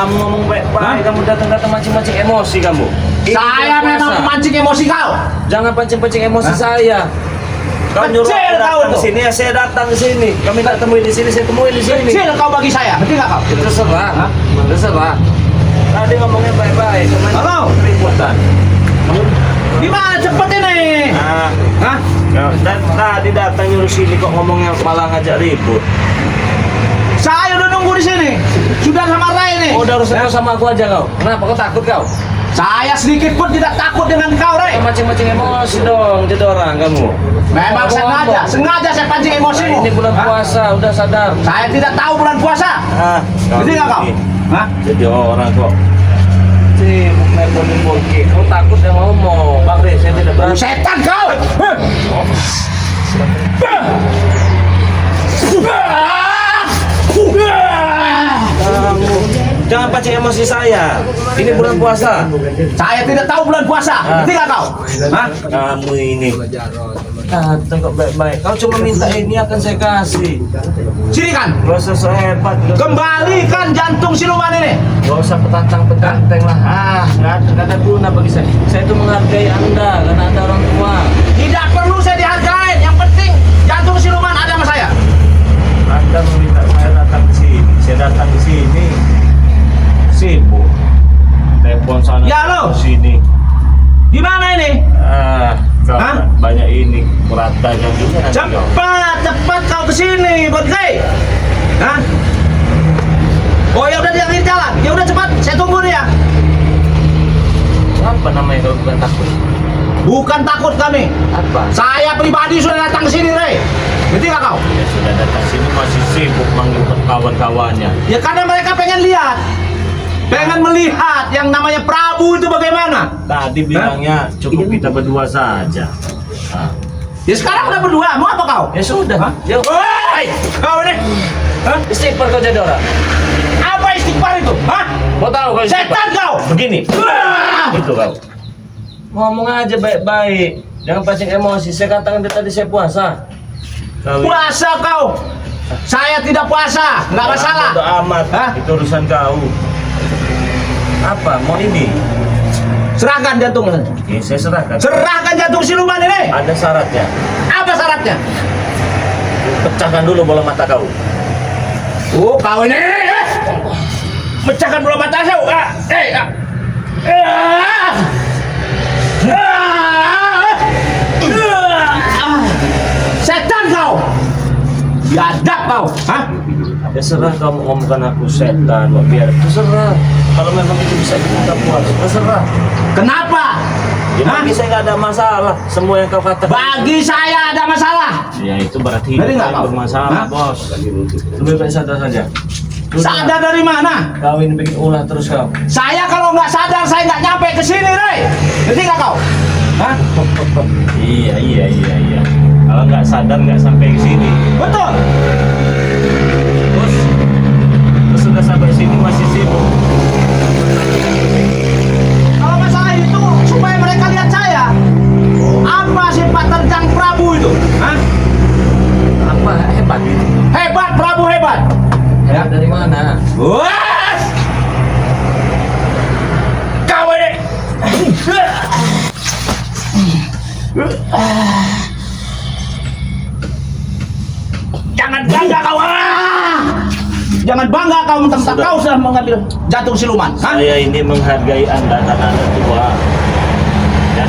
Kamu ngomong baik-baik, kamu datang-datang mancing-mancing emosi kamu. Saya memang memancing emosi kau. Jangan pancing-pancing emosi saya. Kau nyuruh Kecil aku kau datang tuh. ke sini, ya saya datang ke sini. Kami tak temuin di sini, saya temuin di sini. Kecil kau bagi saya, ngerti nggak kau? Terserah, Hah? terserah. Tadi ngomongnya baik-baik, cuman Halo? keributan. Gimana cepet ini? Nah, Hah? dan tadi datang nyuruh sini kok ngomongnya malah ngajak ribut. Saya udah nunggu di sini. Sudah sama Ray nih. Oh, udah urusan kau sama aku aja kau. Kenapa kau takut kau? Saya sedikit pun tidak takut dengan kau, Ray. Kau mancing-mancing emosi dong, jadi orang kamu. Memang sengaja saya pancing emosimu. Nah, ini bulan Hah? puasa, udah sadar. Saya tidak tahu bulan puasa. Ngerti nggak kau? Hah? Jadi orang kok. Sibuk nelponin Polki. Kau takut yang ngomong. Bang Re, saya tidak berani. Setan kau! Kamu jangan pancing emosi saya. Ini bulan puasa. Saya tidak tahu bulan puasa. Ngerti nggak kau? Hah? Kamu ini datang kok baik-baik. Kau cuma minta ini akan saya kasih. Sini kan. Gak usah so hebat. Kembalikan jantung siluman ini. Gak usah petantang-petanteng lah. Nggak ada guna bagi saya. Saya itu menghargai Anda karena Anda orang tua. Tidak perlu saya dihargai. Yang penting jantung siluman ada sama saya. Anda meminta saya datang ke sini. Saya datang ke sini. Sibuk. Telepon sana Ya, lo. ke sini. Di mana ini? Kau Hah? banyak ini kuratan yang juga nanti kau. Cepat kau ke sini, Bodley. Hah? Oh ya udah di jalan. Ya udah cepat, saya tunggu nih ya. Apa namanya kalau bukan takut? Bukan takut kami. Apa? Saya pribadi sudah datang ke sini, Rey. Ngerti nggak kau? Ya sudah datang sini masih sibuk manggil kawan-kawannya. Ya karena mereka pengen lihat. Pengen melihat yang namanya Prabu itu bagaimana. Tadi bilangnya cukup kita berdua saja. Nah, Ya sekarang udah berdua, mau apa kau? ya sudah. Hah? Ya, Woi, kau ini. Hah? istighfar kau jadi orang. Apa istighfar itu? Hah? Mau tahu kau istighfar? Setan kau. Begini. Ah! Itu kau. Ngomong aja baik-baik. Jangan pancing emosi. Saya katakan tadi saya puasa. Kau Puasa kau. Saya tidak puasa, nggak masalah. Bodo amat. Hah? Itu urusan kau. Apa? Mau ini? Serahkan jantung. Ya, saya serahkan. Serahkan jantung siluman ini. Ada syaratnya. Apa syaratnya? Pecahkan dulu bola mata kau. Oh, kau ini. Pecahkan bola mata kau. Setan kau. Biadab kau. Hah? Ya serah kamu ngomongkan aku setan, biar terserah. Kalau memang itu bisa kita puas, terserah. Kenapa? Ya Hah? bagi saya nggak ada masalah. Semua yang kau katakan. Bagi saya ada masalah. Ya itu berarti Dari nggak yang kau? bermasalah, Hah? bos. Lebih baik sadar saja. Sadar dari mana? Kau ini bikin ulah terus kau. Saya kalau nggak sadar saya nggak nyampe ke sini, Rey. Ngerti nggak kau? Hah? Iya. Kalau nggak sadar nggak sampai ke sini. Betul. Bos, terus sudah sampai sini masih sibuk. Kalau masalah itu supaya mereka lihat saya. Apa sifat terjang Prabu itu? Hah? Apa hebat itu? Hebat, Prabu hebat. Hebat dari mana? Wah! Kau ini. Jangan bangga kau. Jangan bangga kau mentang-mentang Sudah. kau sudah mengambil jantung siluman. Hah? Saya ini menghargai Anda karena Anda tua. Ya.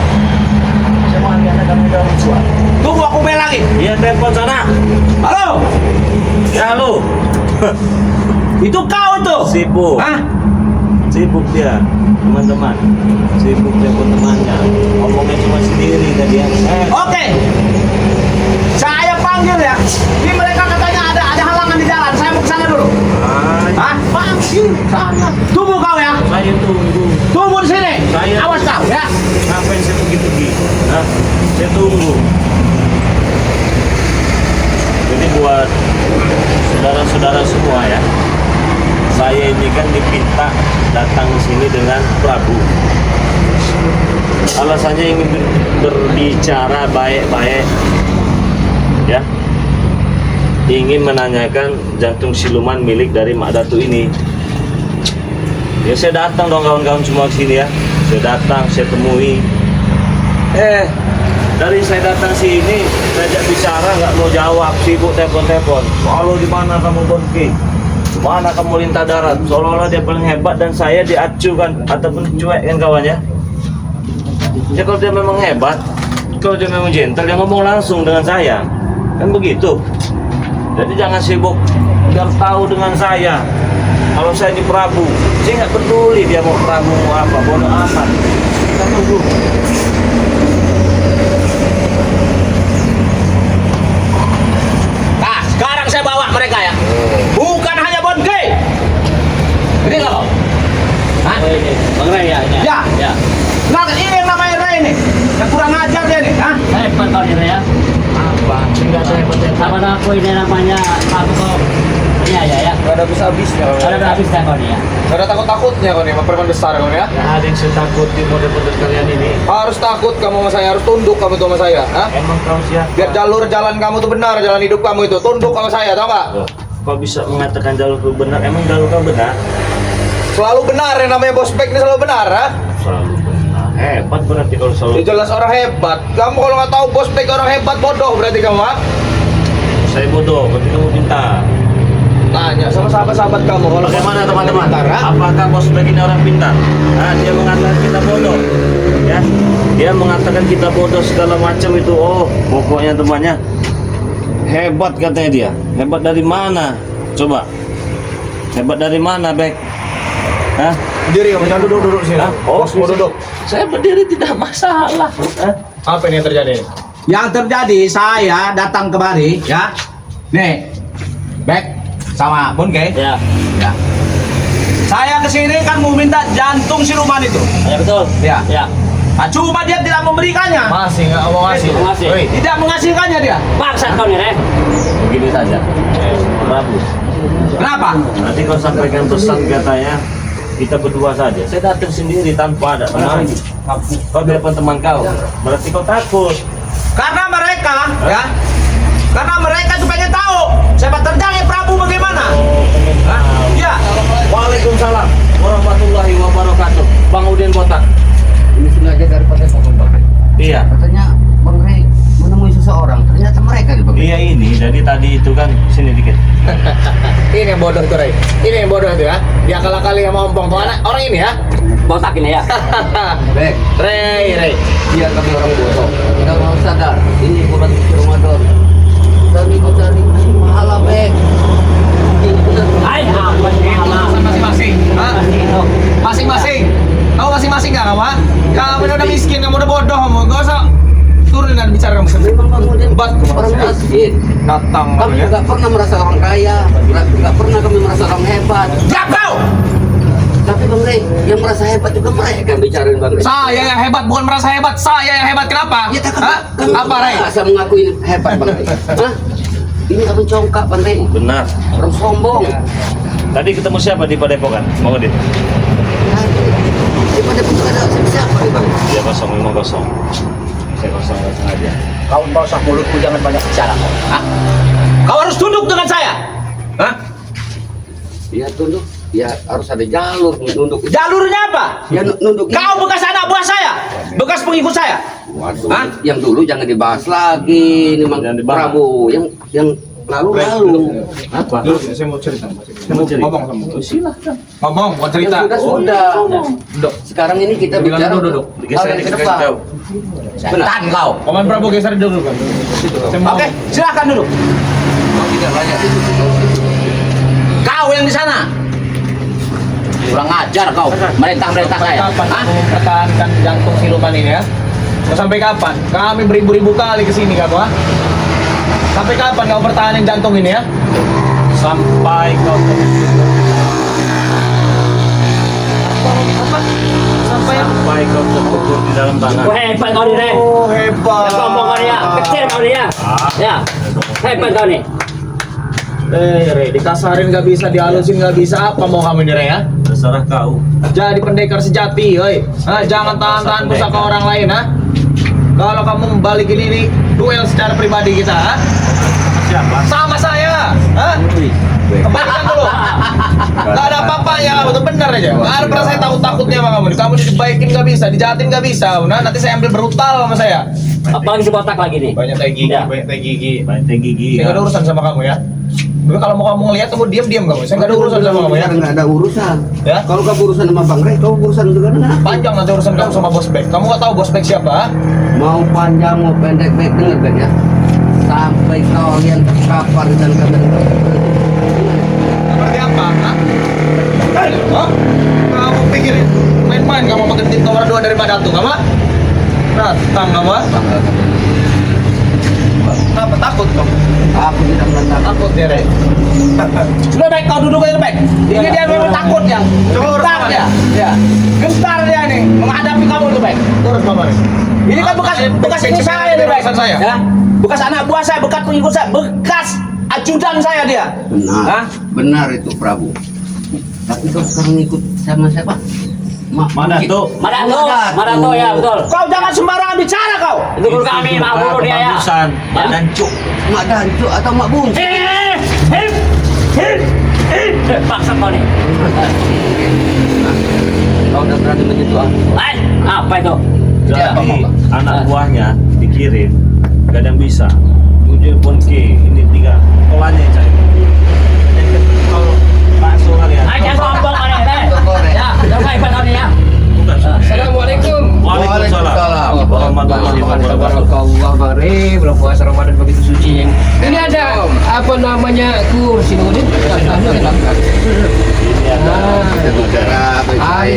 Saya menghargai Anda karena Anda orang tua. Tunggu aku main lagi. Iya, telepon sana. Halo. Ya, halo. Itu kau itu. Sibuk. Hah? Sibuk dia, teman-teman. Sibuk telepon temannya. Ngomongnya cuma sendiri tadi yang Oke. Saya panggil ya. Ini mereka katanya ada halangan di jalan. Saya mau ke sana dulu. Hah? Panggil sana. Tunggu kau ya. Saya tunggu. Tunggu di sini. Saya- Awas kau ya. Ngapain saya pergi-pergi? Hah? Saya tunggu. Jadi buat saudara-saudara semua ya, saya ini kan dipinta datang ke sini dengan Prabu. Alasannya ingin berbicara baik-baik, ya, ingin menanyakan jantung siluman milik dari Mak Datu ini. Ya saya datang dong kawan-kawan semua ke sini ya. Saya datang, saya temui. Dari saya datang sini, saya ajak bicara nggak mau jawab, sibuk telepon-telepon. Halo, di mana kamu Bonki? Di mana kamu lintah darat? Seolah-olah dia paling hebat dan saya diacukan ataupun cuek kan kawan ya. Ya kalau dia memang hebat, kalau dia memang gentle, dia ngomong langsung dengan saya. Kan begitu. Jadi jangan sibuk biar tahu dengan saya. Kalau saya di Prabu, saya nggak peduli dia mau Prabu mau apa, bodoh amat. Kita tunggu. Nah, sekarang saya bawa mereka ya. Bukan hanya Bonke. Ini loh. Hah? Bang Ray ya? Ya. Nah, ini yang namanya Ray nih. Yang kurang ajar dia nih. Hah? Hebat kau ini ya. Apa? Enggak saya hebat. Sama aku ini namanya aku kau. Ya. Gak ada habis-habisnya kau. Ada habis dah kau nih ya. Gak ada takut-takutnya kau nih, preman besar kau nih ya. Nggak ada yang saya takuti model-model kalian ini. Harus takut kamu sama saya, harus tunduk kamu tuh sama saya. Hah? Emang kau siapa? Biar jalur jalan kamu tuh benar, jalan hidup kamu itu. Tunduk sama saya, tau gak? Loh, kau bisa mengatakan jalur kau benar? Emang jalur kau benar? Selalu benar yang namanya bos bek ini selalu benar, ha? Selalu benar. Hebat berarti kalau Ya selalu. jelas orang hebat. Kamu kalau nggak tahu bos bek orang hebat, bodoh berarti kamu, ha? Saya bodoh, berarti kamu pintar. Tanya sama sahabat-sahabat kamu kalau Bagaimana teman-teman? pintar, ha? Apakah bos bek ini orang pintar? Nah, dia mengatakan kita bodoh, ya? Dia mengatakan kita bodoh segala macam itu. Oh, pokoknya temannya hebat katanya dia. Hebat dari mana? Coba. Hebat dari mana, Bek? Hah? Berdiri kamu, jangan duduk sini. Hah? Oh, Bos mau duduk. Saya berdiri tidak masalah. Hah? Apa ini yang terjadi? Yang terjadi saya datang kemari ya. Nih. Bek sama Bonke. Ya. Ya. Saya kesini kan mau minta jantung siluman itu. Ya betul. Ya. Ya. Nah, cuma dia tidak memberikannya. Masih nggak mau ngasih? Masih. Woi, Tidak menghasilkannya dia. Paksa kau nih, Re. Begini saja. Prabu. Kenapa? Nanti kau sampaikan pesan katanya kita berdua saja. Saya datang sendiri tanpa ada teman. Kau telepon teman kau. Berarti kau takut. Karena mereka ya. Karena mereka tuh pengen tahu sepak terjangnya Prabu bagaimana. Hah? Ya. Waalaikumsalam warahmatullahi wabarakatuh. Bang Udin Botak. Ini sengaja dari Padepokan Bang. Iya. Katanya Bang Rey menemui seseorang. Ternyata mereka di Bang. Iya ini. Jadi tadi itu kan sini dikit. ini yang bodoh tuh, Ray. Ini yang bodoh tuh ya. Dia akal-akali sama ompong tuh anak orang ini ya. Botak ini ya. Bek, Ray. biar kami orang bodoh. Kita mau sadar, ini bulan suci Ramadan. Kami mencari pahala, Bek. Ini benar. Hai, apa sih? Masing-masing. Hah? Masing-masing. Kamu masing-masing nggak kamu? Ha? Kamu udah miskin, kamu udah bodoh, kamu gak usah turun dan bicara kamu sendiri. Memang Bang Udin Bat, orang miskin. datang Kami ya. nggak pernah merasa orang kaya, nggak pernah kami merasa orang hebat. Diam kau. Tapi Bang Rey, yang merasa hebat juga mereka yang bicarain Bang Rey. Saya yang hebat, bukan merasa hebat. Saya yang hebat. Kenapa? Ya, tak Hah? Apa, Ray? Saya mengakui hebat Bang Rey. Hah? Ini abang congkak Bang Rey. Benar. Orang sombong. Tadi ketemu siapa di Padepokan? Bang Udin. Daripada betul ada siapa nih Bang? Dia kosong, memang kosong. Saya kosong nggak sengaja. Kau usah mulutku jangan banyak bicara. Hah? Kau harus tunduk dengan saya. Hah? Ya tunduk. Ya harus ada jalur nunduk. Jalurnya apa? Ya nunduk. Kau bekas anak buah saya, bekas pengikut saya. Waduh. Hah? Yang dulu jangan dibahas lagi. Ini Bang Jangan dibahas. Prabu. Yang lalu. Apa? Saya mau cerita. Saya mau cerita. Ngomong sama. Oh, silahkan. Ngomong, mau cerita. Sudah. Duduk. Sekarang ini kita Bilang bicara duduk. Geser ke dikit depan. jauh. Setan kau. Koman Prabu geser dulu kan. Saya mau- Oke, silakan duduk. Kau tidak layak. Kau yang di sana. Kurang ajar kau, merintah-merintah Sampai saya. kapan Hah? kamu mempertahankan jantung siluman ini ya? Mau sampai kapan? Kami beribu-ribu kali ke sini kamu, ha? Sampai kapan kamu pertahanin jantung ini ya? Sampai kau sampai kau terkubur di dalam tanah. Wah, hebat kau nih, Re. Oh, hebat. Sombong kau nih ya. Kecil kau nih ya. Ya. Hebat kau nih. Re, dikasarin nggak bisa, dihalusin nggak bisa. Apa mau kamu ini, Re, ya? Terserah kau. Jadi pendekar sejati, oi. Hah, jangan tahan-tahan pusaka orang lain, ha? Kalau kamu balikin ini, duel secara pribadi kita, ha? Siapa? Sama saya, ha? Kembalikan dulu. Gak ada apa-apanya kamu tuh, benar aja. Gak ada pernah saya takut-takutnya sama kamu. Kamu dibaikin gak bisa, dijahatin gak bisa. Nah, nanti saya ambil brutal sama saya. Apalagi sebotak lagi nih. Banyak tai gigi, Ya. banyak tai gigi. Banyak gigi. Saya gak ada urusan sama kamu ya. Tapi kalau mau kamu ngeliat, kamu diam-diam kamu. Saya gak ada urusan sama kamu ya. Nggak ada urusan. Ya? Kalau kamu urusan sama Bang Rey, kamu urusan dengan anak. Panjang nanti urusan kamu sama bos Bek. Kamu gak tahu bos Bek siapa? Ha? Mau panjang mau pendek baik dengar Ben ya. Sampai kalian terkapar dan kalian Seperti apa? Ha? Hah? Kamu pikir main-main kamu pakai tim nomor 2 dari Madatu, kamu? Datang kamu? Ha? Kenapa takut kamu? aku tidak menentang. Takut ya, Rey? Lebih baik kau duduk aja baik. Ini dia memang takut ya. Coba urus Gentar sama dia. dia. Ya. Gentar dia nih menghadapi kamu lebih baik. Urus mama nih. Ini kan bekas ini saya nih baik. Urusan saya. Ya. Bekas anak buah saya, bekas pengikut saya, bekas ajudan saya dia. Benar. Hah? Benar itu Prabu. Tapi kau sekarang ikut sama siapa? Madato. Madato ya betul. Kau jangan sembarangan bicara kau. Itu guru kami, Mak Guru dia ya. Bagusan, Pak Ya. Dancuk. Mak Dancu atau Mak Bunci? Paksa kau nih. Kau udah berani menyentuh aku. Apa itu? Jadi anak buahnya dikirim, gak ada yang bisa. Tujuh pun ke, ini 3 kolanya cai. Jadi kalau bakso kalian. Aja sombong kali ya. Ya, jangan hebat kau nih ya. Bukan. Assalamualaikum. Waalaikumsalam. Warahmatullahi wabarakatuh. Barakallah Mari, bulan puasa Ramadan begitu suci. Ini ada apa namanya kursi Nudin?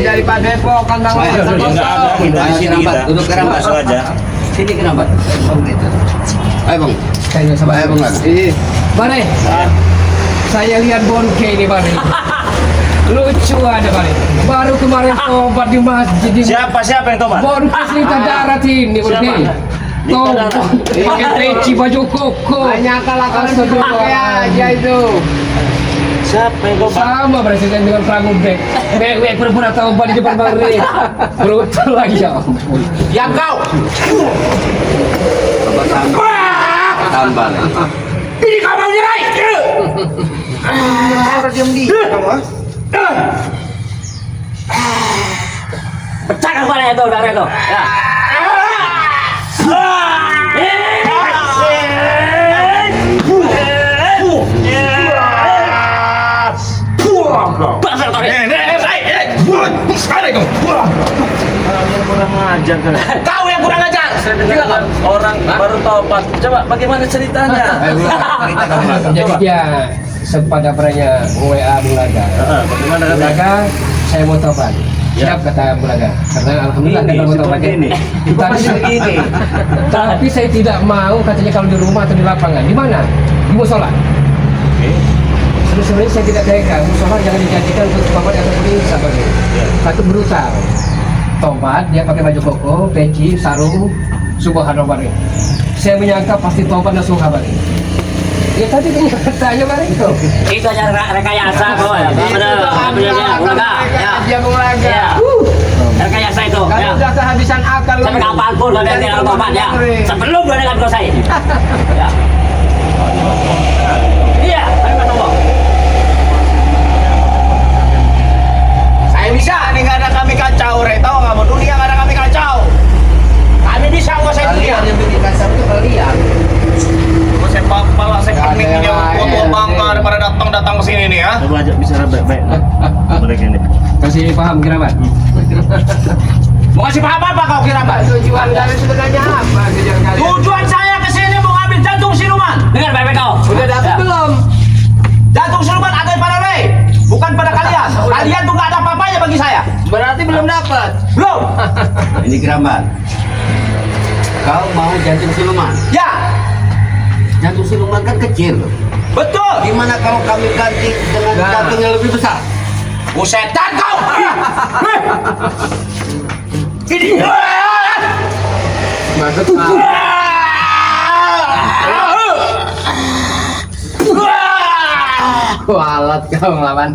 Dari Pak Depok kan Bang. Enggak ada kita di sini kita. Duduk sekarang, Pak. Bakso aja. Sini kenapa? Ayo Bang. Saya sama Ayo Bang. Mari. Saya lihat Bonke ini Mari. Lucu ada Mari. Baru kemarin tobat di masjid di Siapa yang tobat? Bonke Lita Darat ini Bonke. Tobat. Pakai peci baju koko. Banyak kalahkan aja itu. Siapa yang tobat? Sama presiden dengan Prabu Bek. Bek pura-pura tobat di depan Bang Rey. Brutal lagi ya ampun. Yang kau. Tambah lagi. Ini kau mau nyerai. Pecahkan kepala itu, darah itu. Ya. Paksa kau nih. Kalian kurang ajar kan? Kau yang kurang ajar. Orang baru tobat. Coba bagaimana ceritanya? Jadi dia sempat dapatnya WA Bulaga. Bagaimana katanya? Bulaga, saya mau tobat. Siap kata Bulaga. Karena alhamdulillah Ini, kita mau tobat seperti ini. Tapi Ini. tapi saya tidak mau katanya kalau di rumah atau di lapangan. Di mana? Di musola. Sebenarnya saya tidak tega. Musola jangan dijadikan untuk tobat atau perintah bagi. Tapi brutal. Tobat, dia pakai baju koko, peci, sarung, subhanallah bari. Saya menyangka pasti tobat langsung bari. Ya tadi kenyataannya bari itu. Itu aja rekayasa kau ya. Benar ya, Bulaga. Ya. Dia Bulaga. Ya. Rekayasa itu. Kalau Ya. udah kehabisan akal Sampai kapanpun kau dia tinggal tobat ya. Sebelum dia dengan kau saya. Ya. Iya, ayo Pak Tomo. Saya bisa. Ini nggak ada kami kacau, Rey. Tahu kamu? Dunia nggak ada kami kacau. Kami bisa menguasai dunia. Kalian yang bikin kasar itu kalian. Cuma saya pala, saya pening ini tua bangga daripada datang ke sini nih ya. Coba aja bicara baik-baik. Mereka ini. Kasih paham kira-kira. Mau kasih paham apa kau kira Mbak? Tujuan dari sebenarnya apa? Tujuan saya ke sini mau ngambil jantung siluman. Dengar baik-baik kau. Udah dapat Ya. belum? Jantung siluman ada pada Rey, bukan pada kalian. Kalian tuh gak ada apa-apanya bagi saya. Berarti belum dapat. Belum. Ini Kerambat. Kau mau jantung siluman? Ya, Jantung siluman kan kecil. betul. Gimana kalau kami ganti dengan jantung yang lebih besar? Setan kau. Ini. Kualat kau melawan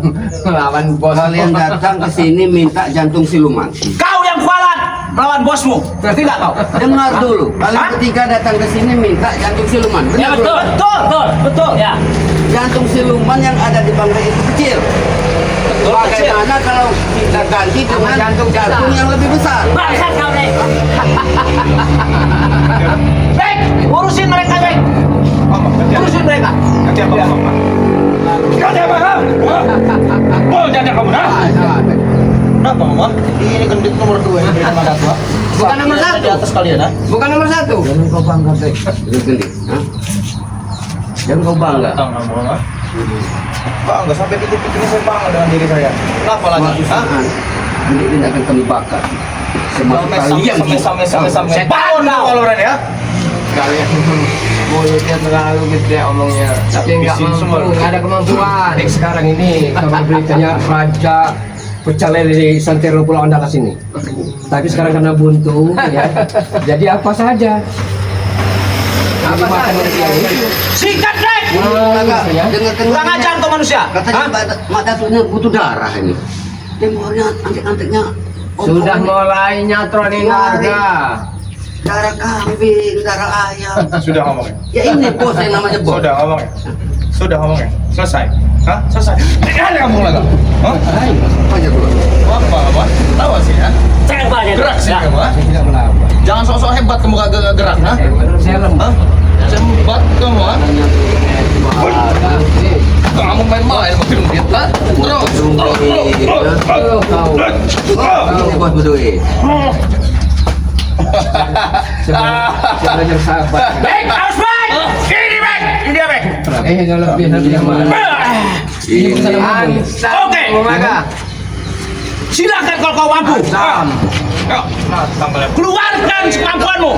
bos. Kalian datang ke sini minta jantung siluman. Kau yang kualat. melawan bosmu. Ngerti nggak kau? Dengar dulu. Kalian Hah? ketika datang ke sini minta jantung siluman. Ya Benar betul. belum? Betul, betul. Ya. Jantung siluman yang ada di Bangkai itu kecil. Bagaimana kalau kita ganti dengan jantung yang lebih besar? Bangsat kau nih. Baik, urusin mereka baik. Urusin mereka. Ganti apa? Ganti apa? Oh, jangan kamu dah. Kenapa, Mama? Ini gendut nomor 2 yang dari mana tua? Bukan nomor satu. Di atas kalian, ha? Bukan nomor 1. Jangan kau bangga, Bek. Gendut. Jangan kau bangga. Tahu nama, Mama? Bangga sampai titik-titik saya bangga dengan diri saya. Kenapa lagi? Suatu Hah? saat gendut ini akan kami bakar. Semua kalian Sampai bangun kau kalau berani, ya? Kalian mulutnya terlalu gede omongnya, tapi nggak Habisin semua. mampu, nggak ada kemampuan. Sekarang ini kabar beritanya Raja Pecalai dari Santero Pulau Andalas ini. Tapi sekarang karena buntu, ya, jadi apa saja. Apa saja? Sikat baik. Dengar Kurang ajar kau manusia. Katanya Mak Datuknya butuh darah ini. Tempornya antek-anteknya. Sudah mulai nyatronin harga. Darah kambing, darah ayam. Sudah ngomongnya. Ya ini bos yang namanya bos. Sudah ngomongnya. Sudah ngomongnya. Selesai. Hah? Selesai. Ada kamu lagi. Hah? Aja dulu. Apa? Tahu sih, ya? Cek banyak. Gerak sih kamu, ha? Saya tidak melawan. Jangan sok-sok hebat kamu gak gerak, ha? Saya lemah. Hah? Sempat kamu, ha? Kamu main-main makin duit, ha? Terus. Ini bos berdua. Sebenarnya sahabat. Baik, harus baik. Ini baik. Ini dia baik. Yang lebih yang mana? Ini bukan Oke. Silakan kalau kau mampu. Keluarkan kemampuanmu.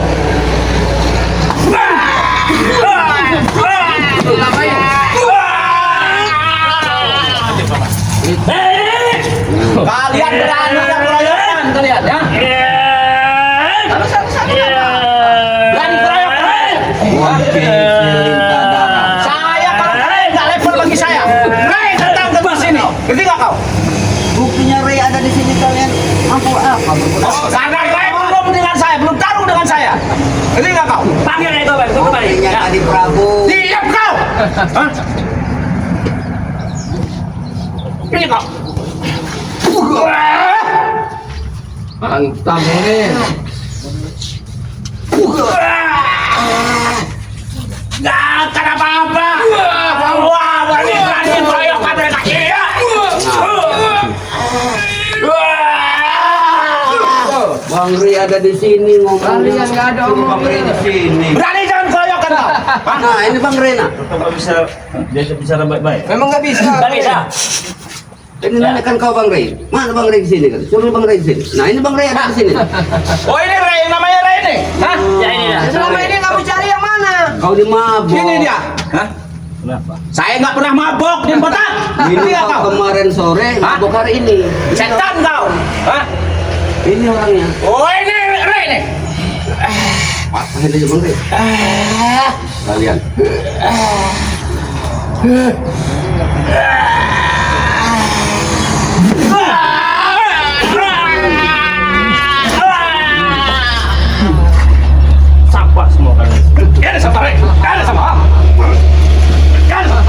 Kalian berani dan keroyokan kalian, ya? Berani keroyokan. Saya kalau kalian nggak level bagi saya. Ray datang ke sini. Ngerti nggak kau? Buktinya Ray ada di sini kalian. Mampu apa? Karena Ray belum dengan saya, belum taruh dengan saya. Ngerti nggak kau? Panggil itu Bang, tunggu kembali. Buktinya Ya. tadi Prabu. Diam kau. Hah? Ini kau. Mantap ini. Nggak akan apa-apa. Wah, berani keroyokan mereka. Iya. Bang Ray ada di sini ngomong. Kalian nggak ada omong. Bang Ray di sini. Berani jangan keroyokan kau. Nah, ini Bang Ray nak. Tetap bisa bicara baik-baik. Memang nggak bisa. Nggak bisa. Ini kan kau Bang Ray. Mana Bang Ray di sini kan? Suruh Bang Ray di sini. Nah, ini Bang Ray ada di sini. Oh ini Ray, namanya Ray nih. Hah? Ya ini ya. Selama ini kamu cari yang mana? Kau di mabok. Ini dia. Hah? Kenapa? Saya nggak pernah mabok di kota. Minum Ngerti nggak kau kau? kemarin sore, mabok hari ini. Setan kau. Hah? Ini orangnya. Oh ini Ray nih. Patahin aja Bang Ray. Kalian. Sampah semua kalian. Ada sama Ray. Ada sama. Ada sama.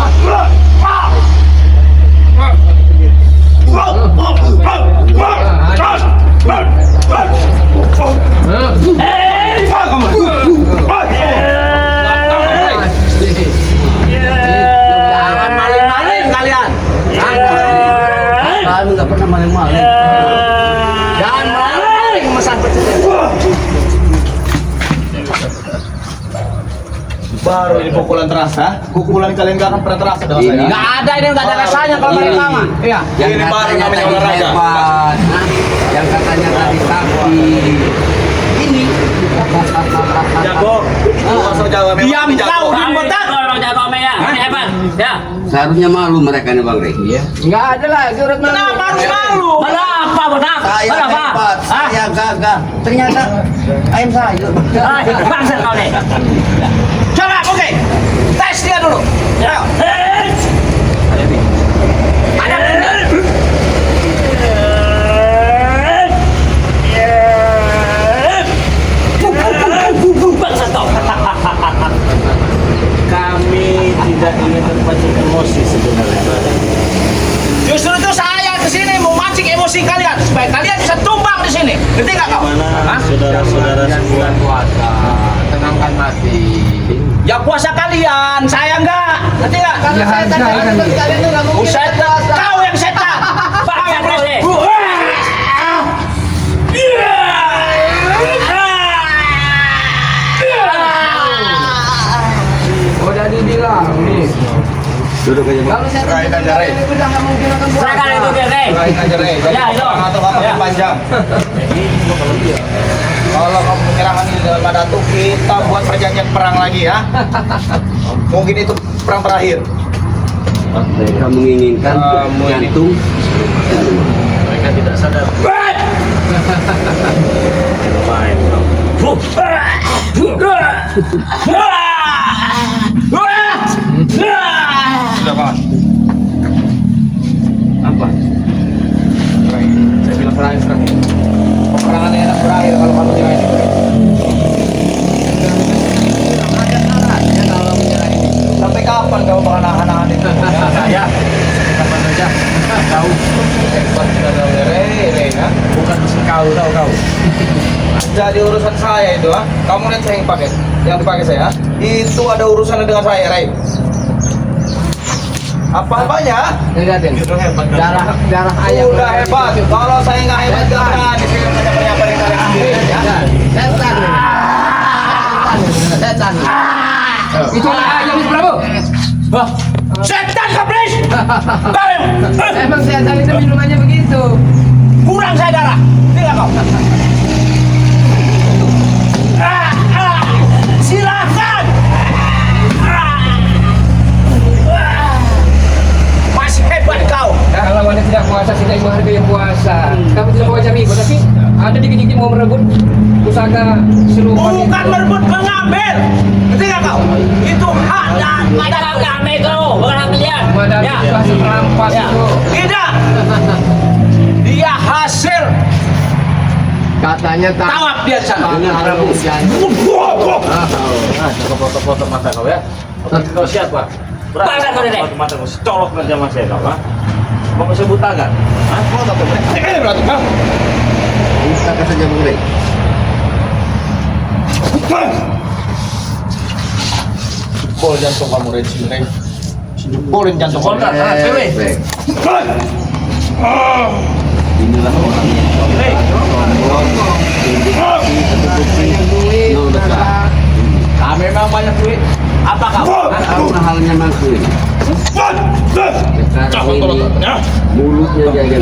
Jangan maling-maling kalian. Kalian nggak pernah maling-maling. Jangan maling mesan Baru ini pukulan terasa. Pukulan kalian gak akan pernah terasa dengan saya. Nggak ada ini, nggak ada rasanya kalau dari lama. Iya. Yang Ini baru katanya namanya tadi olahraga. hebat, yang katanya tadi sakti. Ini Jago. Masuk Jawa memang Diam jago. kau di kota. Kalau jago sama ya. Ini hebat. Ya. seharusnya malu mereka nih Bang Ray. Iya. Nggak ada lagi urat malu. Kenapa harus malu? Kenapa benar? Saya Kenapa? hebat, Hah? saya gagah. Ternyata ayam sayur. Ah, bangsat kau nih. Coba, oke. Tes dia dulu. Ayo. Ada memancing emosi kalian supaya kalian bisa tumbang di sini. Ngerti nggak kau? Gimana saudara-saudara semua? puasa, tenangkan hati. Ya puasa kalian, saya enggak. Ngerti nggak? Ya, Saya tanya saya- kan kalian tuh nggak mungkin Buset, puasa. kau yang setan. Pak, yang kau deh. Udah dibilang nih. Duduk aja, Bang. Kalau saya Raih aja, Raih. udah nggak mungkin akan puasa. Serahkan itu dia, Rey. Raih aja, Rey. Ya, itu. Atau apa Ya. panjang. Kalau kamu menyerahkan ini dengan Datuk, kita buat perjanjian perang lagi ya. Mungkin itu perang terakhir. Mereka menginginkan Kamu ini. jantung. Mereka tidak sadar. Main kau. Sudah Pak. Apa? Raih. Saya bilang terakhir sekarang ini. Peperangan ini enak berakhir kalau kamu nyerah ini. Ada syaratnya kalau menyerah ini. Sampai kapan kau bakal nahan-nahan itu? Saya. Kapan saja. Kau. Hebat sudah Rey, ya. Bukan mesin kau, tahu kau. Jadi urusan saya itu, ha? Kamu lihat saya yang pakai, yang dipakai saya, itu ada urusannya dengan saya, Ray. Apa-apanya? Lihat deh. Itu hebat kan? Darah ayam. Udah hebat. Kalau saya nggak hebat, nggak berani saya banyak yang kalian ambil, ya. Setan. Setan. Itu ayam itu Prabu. Setan kablis. Kau yang Emang setan itu minumannya begitu. kurang saya darah. Ngerti nggak kau? Silakan. Masih hebat kau. Kalau anda tidak puasa, tidak menghargai yang puasa. Kamu tidak mau jami, tapi ada dikit-dikit mau merebut pusaka seluruh Bukan merebut mengambil. Ngerti nggak kau? Itu hak dan Kita hak kami itu, bukan hak kalian. Ada Ya. situasi perampas Ya. itu. tidak. Dia hasil Katanya tak. tawaf dia di sana. Dengan Prabu janji. Nah, coba foto-foto mata kau ya. Kau siapa? Pasang kau, Dek. Foto mata kau. Colok kerja mas saya kau, ha? Mau kau sebut kan? Hah? Ini berarti, Bang. Kata saja Bung Rey. Jebol jantung kamu, Ray. Ray. Jebolin jantung kamu. Jebol, kan? Cewek. Rey. Ray. Inilah orang yang Hei. duit. Nggak. Kami memang banyak duit. Apa kau? Karena halnya mangkuk. Sekarang ini mulutnya jaga.